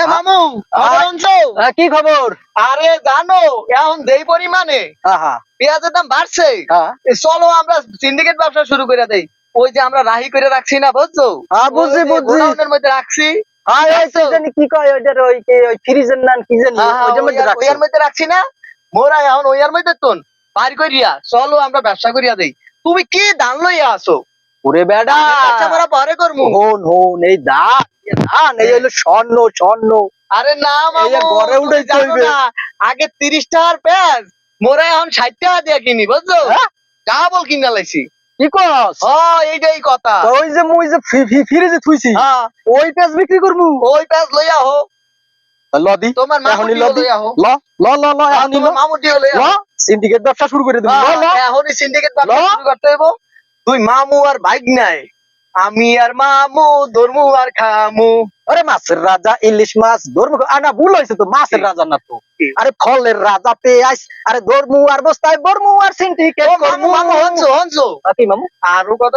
এ মামু খবর শুনছো? কি খবর? আরে জানো এখন যেই পরিমাণে পেঁয়াজের দাম বাড়ছে, চলো আমরা সিন্ডিকেট ব্যবসা শুরু করে দেই। ওই যে আমরা রাহি করে রাখছি না, বুঝছো? বুঝছি বুঝছি। গোডাউনের মধ্যে রাখছি। কি কয় ওইটার ওই ফ্রিজের নাম কি জানি ওইটার মধ্যে রাখছো? ওইয়ার মধ্যে রাখছি না, মোরা এখন ওইয়ার মধ্যে তোন পার করিয়া চলো আমরা ব্যবসা করিয়া দেই। তুমি কি ধান লইয়া আসো? ওরে বেডা, আচ্ছা আমরা পরে করবো। হন হন, এই ধান এই হলো স্বর্ণ স্বর্ণ। আরে না মামু, ঘরে উঠে তুমি জানো না, আগে 30 টাকার পেঁয়াজ মোরা এখন 60 টাকা দিয়ে কিনি, বুঝছো? ডাবল কিনা লাইছি। কি কস? এইটাই কথা। ওই যে মুই যে ফ্রিজে থুইছি ওই পেঁয়াজ বিক্রি করবো। ওই পেঁয়াজ লইয়া হো, লদি তোমার মামুটিও লইয়া হো। ল ল ল ল এখনই ল, মামুটিও লইয়া হো। সিন্ডিকেট ব্যবসা শুরু করে দেব। এখনই সিন্ডিকেট ব্যবসা শুরু করতে হইব। তুই মামু আর বাইক নাই, আমি আর মামু ধর্মু আর খামু। আরে মাছের রাজা ইলিশ মাছ ধরবো, না ভুল হয়েছে তো, মাছের রাজা না তো, আরে ফলের রাজা পেঁয়াজ, আরে ধরমু আর বস্তায় বরমু আর সিন্ডিকেট। মামু মামু হনছো হনছো কি মামু? আরো কত